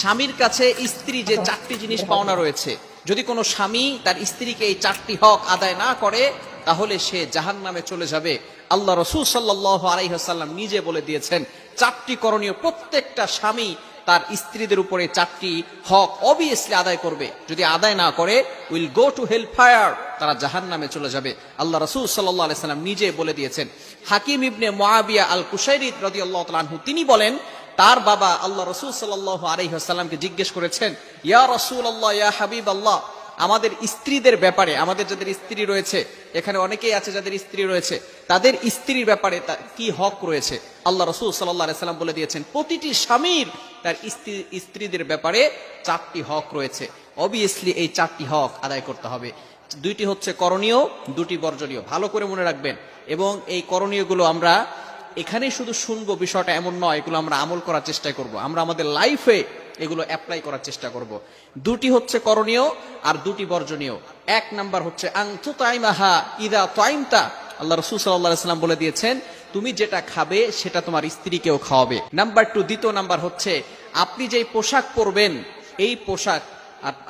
স্বামীর কাছে স্ত্রী যে চারটি জিনিস পাওনা রয়েছে, যদি কোনো স্বামী তার স্ত্রীকে এই চারটি হক আদায় না করে তাহলে সে জাহান্নামে চলে যাবে। আল্লাহ রাসূল সাল্লাল্লাহু আলাইহি ওয়াসাল্লাম নিজে বলে দিয়েছেন, চারটি করণীয় প্রত্যেকটা স্বামী তার স্ত্রীদের উপরে চারটি হক অবভিয়াসলি আদায় করবে। যদি আদায় না করে, will go to hell fire, তারা জাহান্নামে চলে যাবে। আল্লাহ রাসূল সাল্লাল্লাহু আলাইহি ওয়াসাল্লাম নিজে বলে দিয়েছেন। হাকিম ইবনে মুআবিয়া আল কুশাইরি রাদিয়াল্লাহু তাআলা আনহু তিনি বলেন, তার বাবা আল্লাহ রাসূল সাল্লাল্লাহু আলাইহি ওয়াসাল্লামকে জিজ্ঞেস করেছেন, ইয়া রাসূলুল্লাহ, ইয়া হাবিবাল্লাহ, আমাদের স্ত্রীদের ব্যাপারে, আমাদের যাদের স্ত্রী রয়েছে, এখানে অনেকেই আছে যাদের স্ত্রী রয়েছে, তাদের স্ত্রীর ব্যাপারে কি হক রয়েছে। আল্লাহ রাসূল সাল্লাল্লাহু আলাইহি ওয়াসাল্লাম বলে দিয়েছেন, প্রতিটি স্বামীর তার স্ত্রীদের ব্যাপারে চারটি হক রয়েছে। অবভিয়াসলি এই চারটি হক আদায় করতে হবে। দুইটি হচ্ছে করণীয়, দুটি বর্জনীয়। ভালো করে মনে রাখবেন। এবং এই করণীয়গুলো আমরা এখানে শুধু শুনবো বিষয়টা এমন নয়, এগুলো আমরা আমল করার চেষ্টা করব, আমরা আমাদের লাইফে এগুলো অ্যাপ্লাই করার চেষ্টা করব। দুটি হচ্ছে করণীয় আর দুটি বর্জনীয়। এক নাম্বার হচ্ছে আনতুতাইমাহা ইদা তাইমতা। আল্লাহ রাসূল সাল্লাল্লাহু আলাইহি ওয়াসাল্লাম বলে দিয়েছেন, তুমি যেটা খাবে সেটা তোমার স্ত্রীকেও খাওয়াবে। নাম্বার 2, দ্বিতীয় নাম্বার হচ্ছে আপনি যেই পোশাক পরবেন এই পোশাক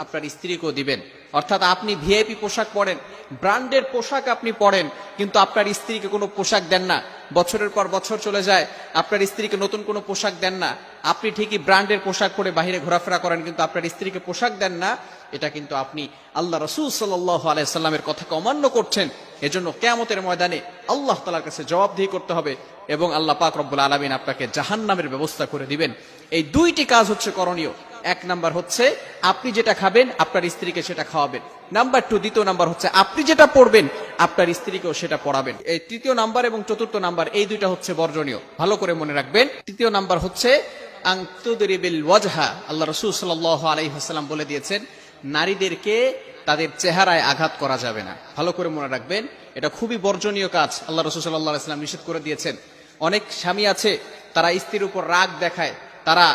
আপনার স্ত্রীকেও দিবেন। অর্থাৎ আপনি ভিআইপি পোশাক পরেন, ব্র্যান্ডের পোশাক আপনি পরেন, কিন্তু আপনার স্ত্রীকে কোনো পোশাক দেন না। বছরের পর বছর চলে যায়, আপনার স্ত্রীকে নতুন কোনো পোশাক দেন না। আপনি ঠিকই ব্র্যান্ডের পোশাক পরে বাইরে ঘোরাফেরা করেন, কিন্তু আপনার স্ত্রীকে পোশাক দেন না। এটা কিন্তু আপনি আল্লাহ রাসূল সাল্লাল্লাহু আলাইহি সাল্লামের কথাকে অমান্য করছেন। এজন্য কিয়ামতের ময়দানে আল্লাহ তাআলার কাছে জবাবদিহি করতে হবে এবং আল্লাহ পাক রব্বুল আলামিন আপনাকে জাহান্নামের ব্যবস্থা করে দিবেন। এই দুইটি কাজ হচ্ছে করণীয়। এক নাম্বার হচ্ছে আপনি যেটা খাবেন আপনার স্ত্রীকে সেটা খাওয়াবেন। নাম্বার 2, দ্বিতীয় নাম্বার হচ্ছে আপনি যেটা পড়বেন আপনার স্ত্রীকেও সেটা পড়াবেন। এই তৃতীয় নাম্বার এবং চতুর্থ নাম্বার, এই দুইটা হচ্ছে বর্জনীয়। ভালো করে মনে রাখবেন। তৃতীয় নাম্বার হচ্ছে আনতুদরিবিল ওয়াজহা। আল্লাহ রাসূল সাল্লাল্লাহু আলাইহি ওয়াসাল্লাম বলে দিয়েছেন, নারীদেরকে তাদের চেহারায় আঘাত করা যাবে না। ভালো করে মনে রাখবেন, এটা খুবই বর্জনীয় কাজ। আল্লাহ রাসূল সাল্লাল্লাহু আলাইহি ওয়াসাল্লাম নিষেধ করে দিয়েছেন। অনেক স্বামী আছে তারা স্ত্রীর উপর রাগ দেখায়, তারা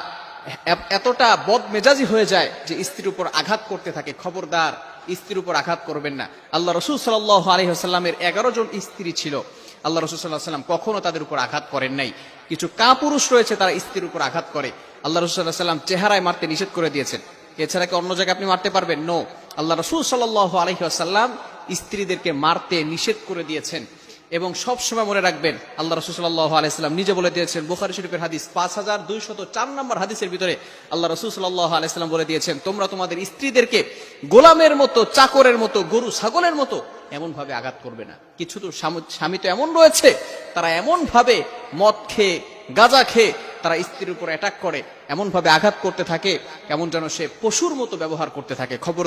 এতটা বদমেজাজি হয়ে যায় যে স্ত্রীর উপর আঘাত করতে থাকে। খবরদার, স্ত্রীর উপর আঘাত করবেন না। আল্লাহ রাসূল সাল্লাল্লাহু আলাইহি ওয়াসাল্লামের 11 জন স্ত্রী ছিল। আল্লাহ রাসূল সাল্লাল্লাহু আলাইহি ওয়াসাল্লাম কখনো তাদের উপর আঘাত করেন নাই। কিছু কাপুরুষ রয়েছে তারা স্ত্রীর উপর আঘাত করে। আল্লাহ রাসূল সাল্লাল্লাহু আলাইহি ওয়াসাল্লাম চেহারায় মারতে নিষেধ করে দিয়েছেন। এছাড়া কি অন্য জায়গায় আপনি মারতে পারবেন? নো। আল্লাহ রাসূল সাল্লাল্লাহু আলাইহি ওয়াসাল্লাম স্ত্রীদেরকে মারতে নিষেধ করে দিয়েছেন। এবং সব সময় মনে রাখবেন, আল্লাহ রাসূল সাল্লাল্লাহু আলাইহি ওয়াসাল্লাম নিজে বলে দিয়েছেন, বুখারী শরীফের হাদিস 5204 নম্বর হাদিসের ভিতরে আল্লাহ রাসূল সাল্লাল্লাহু আলাইহি ওয়াসাল্লাম বলে দিয়েছেন, তোমরা তোমাদের স্ত্রীদেরকে গোলামের মতো, চাকরের মতো, গরু ছাগলের মতো এমন ভাবে আঘাত করবে না। কিছু তো স্বামী তো এমন রয়েছে, তারা এমন ভাবে মদ খেয়ে, গাঁজা খেয়ে তারা স্ত্রীর উপর অ্যাটাক করে, এমন ভাবে আঘাত করতে থাকে, এমন যেন সে পশুর মতো ব্যবহার করতে থাকে। খবরদার।